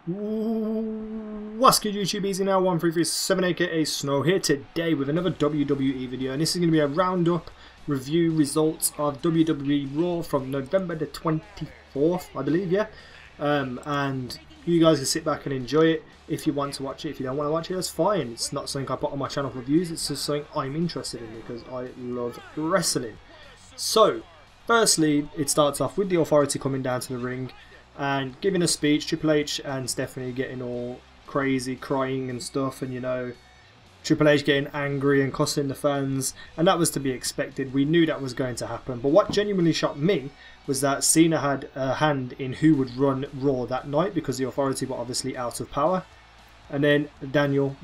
What's good YouTube, easy now, 1337 aka Snow here today with another WWE video, and this is going to be a roundup review results of WWE Raw from November the 24th, I believe, yeah. And you guys can sit back and enjoy it if you want to watch it. If you don't want to watch it, that's fine. It's not something I put on my channel for views, it's just something I'm interested in because I love wrestling. So, firstly, it starts off with the Authority coming down to the ring and giving a speech. Triple H and Stephanie getting all crazy, crying and stuff, and you know, Triple H getting angry and cussing the fans, and that was to be expected. We knew that was going to happen. But what genuinely shocked me was that Cena had a hand in who would run Raw that night because the Authority were obviously out of power. And then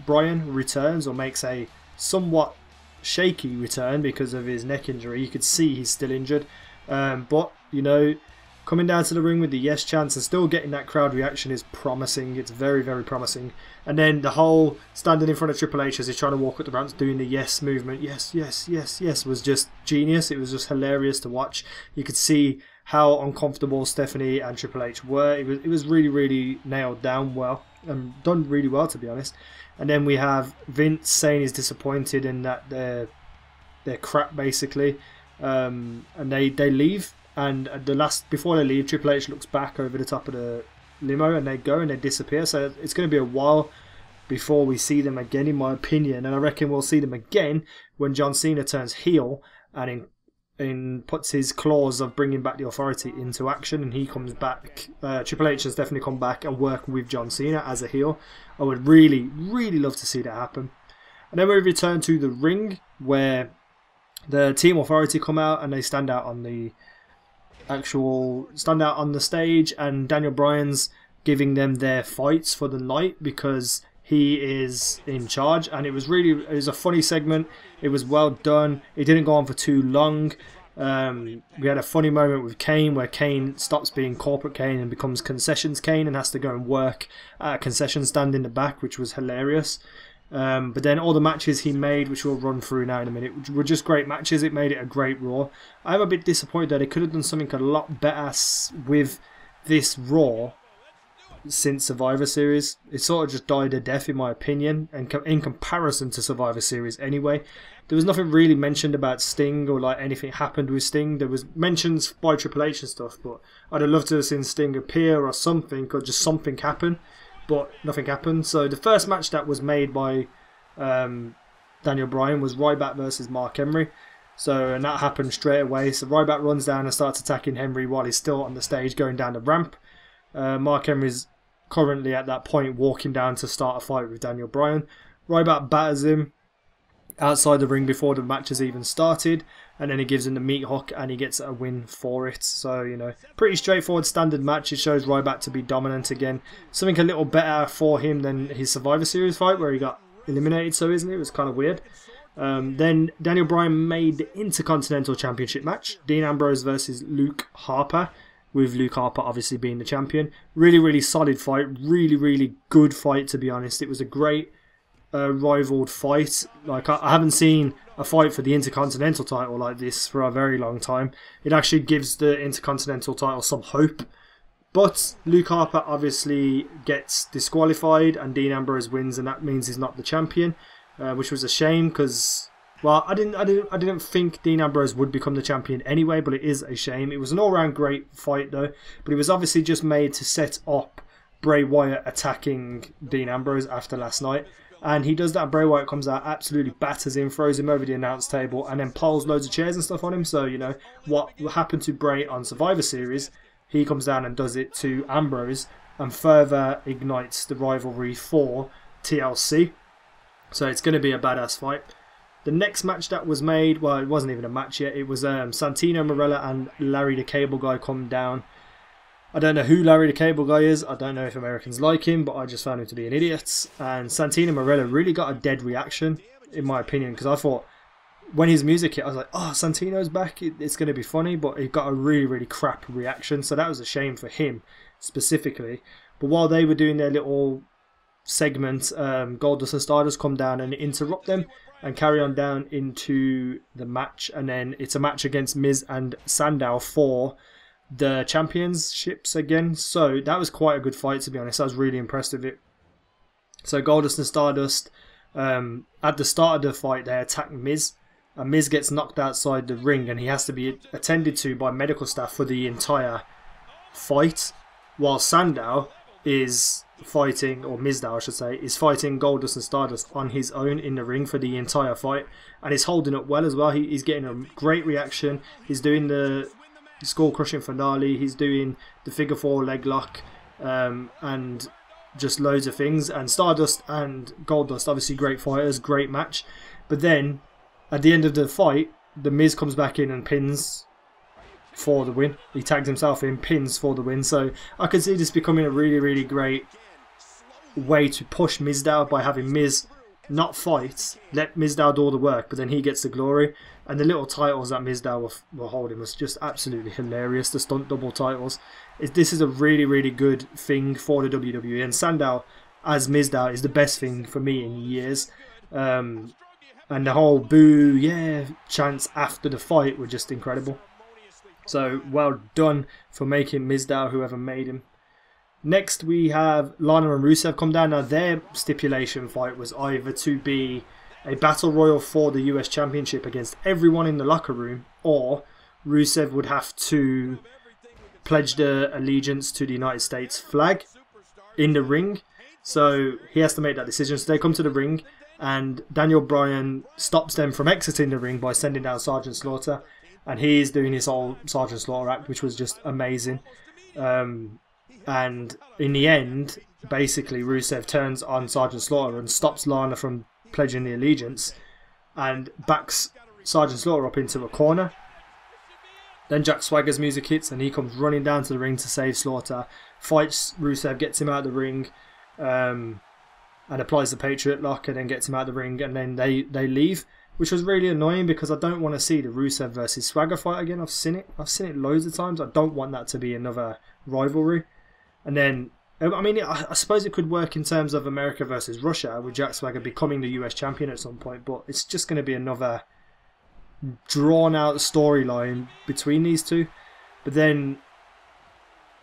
Bryan returns, or makes a somewhat shaky return because of his neck injury. You could see he's still injured, but you know, coming down to the ring with the yes chants and still getting that crowd reaction is promising. It's very, very promising. And then the whole standing in front of Triple H as he's trying to walk up the ramps doing the yes movement, yes, yes, yes, yes, was just genius. It was just hilarious to watch. You could see how uncomfortable Stephanie and Triple H were. It was really, really nailed down well and done really well, to be honest. And then we have Vince saying he's disappointed in that they're crap, basically. And they leave. And before they leave, Triple H looks back over the top of the limo and they go and they disappear. So it's going to be a while before we see them again, in my opinion. And I reckon we'll see them again when John Cena turns heel and puts his clause of bringing back the Authority into action, and he comes back. Triple H has definitely come back and work with John Cena as a heel. I would really, really love to see that happen. And then we return to the ring where the Team Authority come out and they stand out on the stage, and Daniel Bryan's giving them their fights for the night because he is in charge. And it was a funny segment. It was well done. It didn't go on for too long. We had a funny moment with Kane where Kane stops being corporate Kane and becomes concessions Kane and has to go and work at a concession stand in the back, which was hilarious. But then all the matches he made, which we'll run through now in a minute, were just great matches. It made it a great Raw. I'm a bit disappointed that they could have done something a lot better with this Raw since Survivor Series. It sort of just died a death, in my opinion, and in comparison to Survivor Series anyway. There was nothing really mentioned about Sting or like anything happened with Sting. There was mentions by Triple H and stuff, but I'd have loved to have seen Sting appear or something, or just something happen. But nothing happened. So the first match that was made by Daniel Bryan was Ryback versus Mark Henry. And that happened straight away. So Ryback runs down and starts attacking Henry while he's still on the stage going down the ramp. Mark Henry's currently at that point walking down to start a fight with Daniel Bryan. Ryback batters him outside the ring before the match has even started, and then he gives him the meat hook and he gets a win for it. So, you know, pretty straightforward standard match. It shows Ryback to be dominant again. Something a little better for him than his Survivor Series fight where he got eliminated so easily. It was kind of weird. Then Daniel Bryan made the Intercontinental Championship match. Dean Ambrose versus Luke Harper, with Luke Harper obviously being the champion. Really, really solid fight. Really, really good fight, to be honest. It was a great rivaled fight. Like, I haven't seen a fight for the Intercontinental title like this for a very long time. It actually gives the Intercontinental title some hope. But Luke Harper obviously gets disqualified and Dean Ambrose wins, and that means he's not the champion, which was a shame because, well, I didn't think Dean Ambrose would become the champion anyway, but it is a shame. It was an all-round great fight though, but it was obviously just made to set up Bray Wyatt attacking Dean Ambrose after last night. And he does that, and Bray Wyatt comes out, absolutely batters him, throws him over the announce table, and then piles loads of chairs and stuff on him. So, you know, what happened to Bray on Survivor Series, he comes down and does it to Ambrose, and further ignites the rivalry for TLC. So it's going to be a badass fight. The next match that was made, well, it wasn't even a match yet. It was Santino Marella and Larry the Cable Guy come down. I don't know who Larry the Cable Guy is. I don't know if Americans like him, but I just found him to be an idiot. And Santino Marella really got a dead reaction, in my opinion, because I thought when his music hit, I was like, oh, Santino's back. It's going to be funny, but he got a really, really crap reaction. So that was a shame for him, specifically. But while they were doing their little segment, Goldust and Stardust come down and interrupt them and carry on down into the match. And then it's a match against Miz and Sandow for the championships again. So that was quite a good fight, to be honest. I was really impressed with it. So Goldust and Stardust, at the start of the fight, they attack Miz. And Miz gets knocked outside the ring and he has to be attended to by medical staff for the entire fight. While Sandow is fighting, or Mizdow I should say, is fighting Goldust and Stardust on his own in the ring for the entire fight. And he's holding up well as well. He's getting a great reaction. He's doing the skull crushing finale. He's doing the figure 4 leg lock. And just loads of things. And Stardust and Goldust, obviously great fighters, great match. But then, at the end of the fight, the Miz comes back in and pins for the win. He tags himself in, pins for the win. So I can see this becoming a really, really great way to push Mizdow by having Miz not fight, let Mizdow do all the work, but then he gets the glory. And the little titles that Mizdow were holding was just absolutely hilarious. The stunt double titles. This is a really, really good thing for the WWE. And Sandow as Mizdow is the best thing for me in years. And the whole boo, yeah, chants after the fight were just incredible. So, well done for making Mizdow, whoever made him. Next, we have Lana and Rusev come down. Now, their stipulation fight was either to be a battle royal for the US Championship against everyone in the locker room, or Rusev would have to pledge the allegiance to the United States flag in the ring. So, he has to make that decision. So, they come to the ring. And Daniel Bryan stops them from exiting the ring by sending down Sergeant Slaughter. And he's doing his whole Sergeant Slaughter act, which was just amazing. And in the end, basically, Rusev turns on Sergeant Slaughter and stops Lana from pledging the allegiance. And backs Sergeant Slaughter up into a corner. Then Jack Swagger's music hits and he comes running down to the ring to save Slaughter. Fights Rusev, gets him out of the ring. And applies the Patriot Lock and then gets him out of the ring, and then they leave, which was really annoying because I don't want to see the Rusev versus Swagger fight again. I've seen it loads of times. I don't want that to be another rivalry. And then, I mean, I suppose it could work in terms of America versus Russia, with Jack Swagger becoming the US champion at some point, but it's just going to be another drawn out storyline between these two. But then,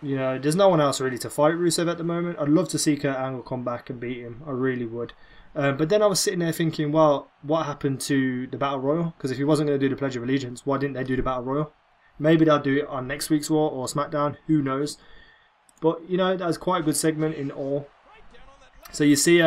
you know, there's no one else really to fight Rusev at the moment. I'd love to see Kurt Angle come back and beat him. I really would. But then I was sitting there thinking, well, what happened to the Battle Royal? Because if he wasn't going to do the Pledge of Allegiance, why didn't they do the Battle Royal? Maybe they'll do it on next week's Raw or SmackDown. Who knows? But, you know, that was quite a good segment in all. So you see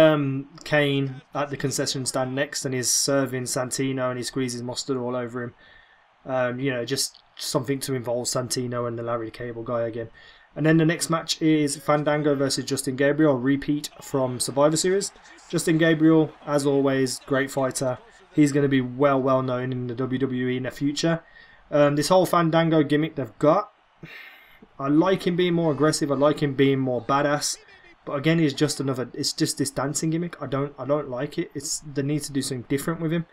Kane at the concession stand next, and he's serving Santino and he squeezes mustard all over him. You know, just something to involve Santino and the Larry the Cable Guy again. And then the next match is Fandango versus Justin Gabriel, a repeat from Survivor Series. Justin Gabriel, as always, great fighter. He's going to be well known in the WWE in the future. This whole Fandango gimmick they've got, I like him being more aggressive. I like him being more badass. But again, it's just this dancing gimmick. I don't like it. They need to do something different with him.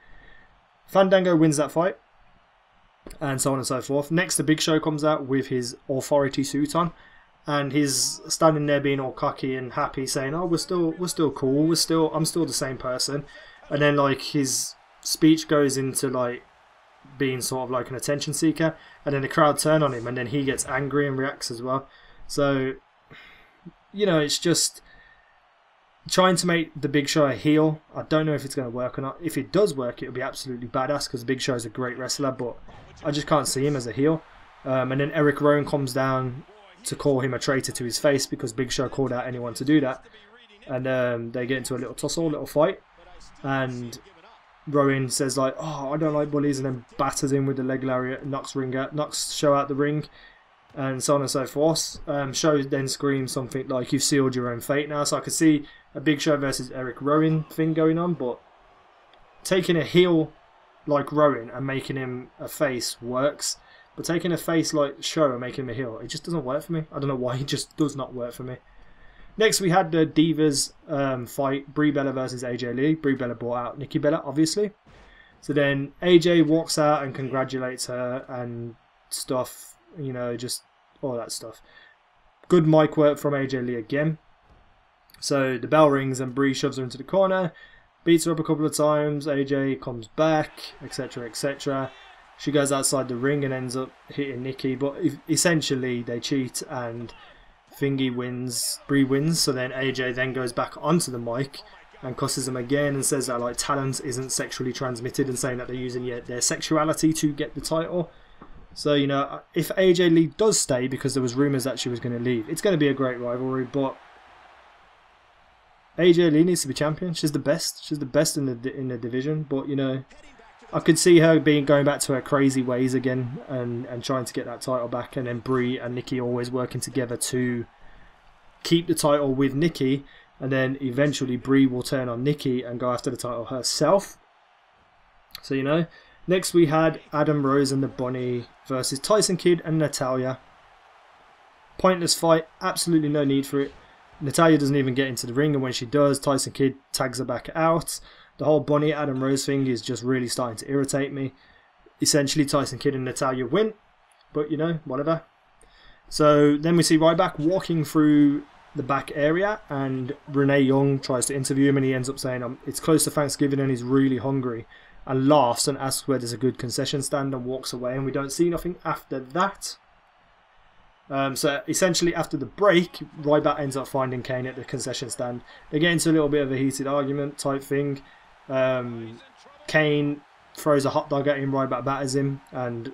Fandango wins that fight, and so on and so forth. Next, the Big Show comes out with his authority suit on, and he's standing there being all cocky and happy, saying, "Oh, we're still cool. I'm still the same person." And then like his speech goes into like being sort of like an attention seeker, and then the crowd turn on him, and then he gets angry and reacts as well. So, you know, it's just trying to make the Big Show a heel. I don't know if it's going to work or not. If it does work, it'll be absolutely badass because Big Show is a great wrestler, but I just can't see him as a heel. And then Eric Rowan comes down to call him a traitor to his face because Big Show called out anyone to do that. And they get into a little tussle, little fight. And Rowan says like, "Oh, I don't like bullies," and then batters him with the leg lariat, knocks Show out the ring, and so on and so forth. Show then screams something like, "You've sealed your own fate now." So I could see a Big Show versus Eric Rowan thing going on, but taking a heel like Rowan and making him a face works, but taking a face like Show and making him a heel, it just doesn't work for me. I don't know why, it just does not work for me. Next, we had the Divas fight, Brie Bella versus AJ Lee. Brie Bella brought out Nikki Bella, obviously. So then AJ walks out and congratulates her and stuff, you know, just all that stuff. Good mic work from AJ Lee again. So the bell rings and Brie shoves her into the corner, beats her up a couple of times. AJ comes back, etc., etc. She goes outside the ring and ends up hitting Nikki, but essentially they cheat and Thingy wins, Bree wins. So then AJ then goes back onto the mic and cusses him again and says that like talent isn't sexually transmitted, and saying that they're using their sexuality to get the title. So, you know, if AJ Lee does stay, because there was rumours that she was going to leave, it's going to be a great rivalry, but AJ Lee needs to be champion. She's the best. She's the best in the division, but, you know, I could see her going back to her crazy ways again and trying to get that title back, and then Bree and Nikki always working together to keep the title with Nikki, and then eventually Bree will turn on Nikki and go after the title herself. So, you know, next we had Adam Rose and the Bunny versus Tyson Kidd and Natalya. Pointless fight, absolutely no need for it. Natalya doesn't even get into the ring, and when she does, Tyson Kidd tags her back out. The whole Bunny Adam Rose thing is just really starting to irritate me. Essentially, Tyson Kidd and Natalya win, but you know, whatever. So then we see Ryback walking through the back area, and Renee Young tries to interview him, and he ends up saying it's close to Thanksgiving and he's really hungry, and laughs and asks where there's a good concession stand and walks away, and we don't see nothing after that. So essentially after the break, Ryback ends up finding Kane at the concession stand. They get into a little bit of a heated argument type thing. Kane throws a hot dog at him, Ryback batters him, and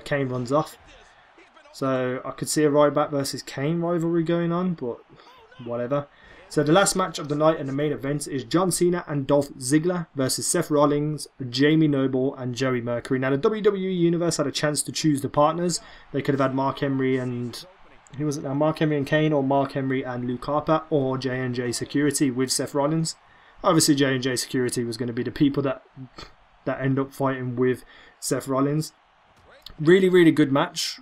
Kane runs off. So I could see a Ryback versus Kane rivalry going on, but whatever. So the last match of the night and the main event is John Cena and Dolph Ziggler versus Seth Rollins, Jamie Noble and Joey Mercury. Now the WWE Universe had a chance to choose the partners. They could have had Mark Henry and... who was it now? Mark Henry and Kane, or Mark Henry and Luke Harper, or J&J Security with Seth Rollins. Obviously J&J Security was going to be the people that end up fighting with Seth Rollins. Really, really good match,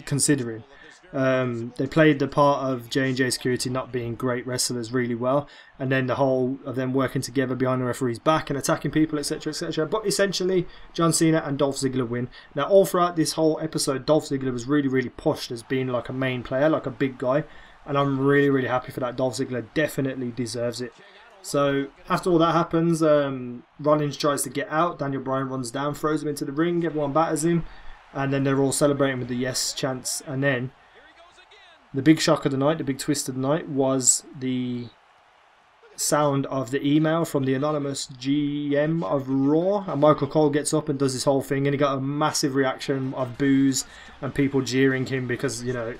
considering. They played the part of J&J Security not being great wrestlers really well, and then the whole of them working together behind the referee's back and attacking people, etc, etc. But essentially, John Cena and Dolph Ziggler win. Now, all throughout this whole episode, Dolph Ziggler was really, really pushed as being like a main player, like a big guy, and I'm really, really happy for that. Dolph Ziggler definitely deserves it. So, after all that happens, Rollins tries to get out, Daniel Bryan runs down, throws him into the ring, everyone batters him, and then they're all celebrating with the yes chants, and then the big shock of the night, the big twist of the night, was the sound of the email from the anonymous GM of Raw. And Michael Cole gets up and does this whole thing, and he got a massive reaction of boos and people jeering him because, you know,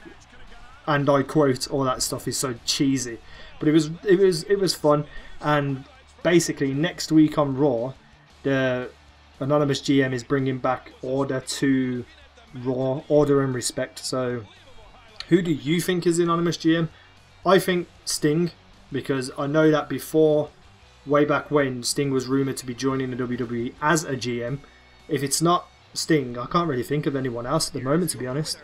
and I quote, all that stuff is so cheesy. But it was fun. And basically next week on Raw, the anonymous GM is bringing back order to Raw, order and respect. So who do you think is the anonymous GM? I think Sting, because I know that before, way back when, Sting was rumoured to be joining the WWE as a GM. If it's not Sting, I can't really think of anyone else at the moment, to be honest.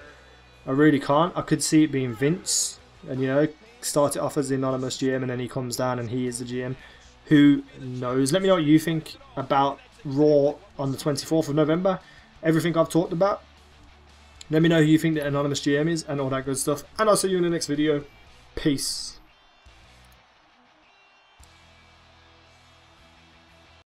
I really can't. I could see it being Vince, and, you know, start it off as the anonymous GM and then he comes down and he is the GM. Who knows? Let me know what you think about Raw on the 24th of November. Everything I've talked about. Let me know who you think the anonymous GM is and all that good stuff. And I'll see you in the next video. Peace.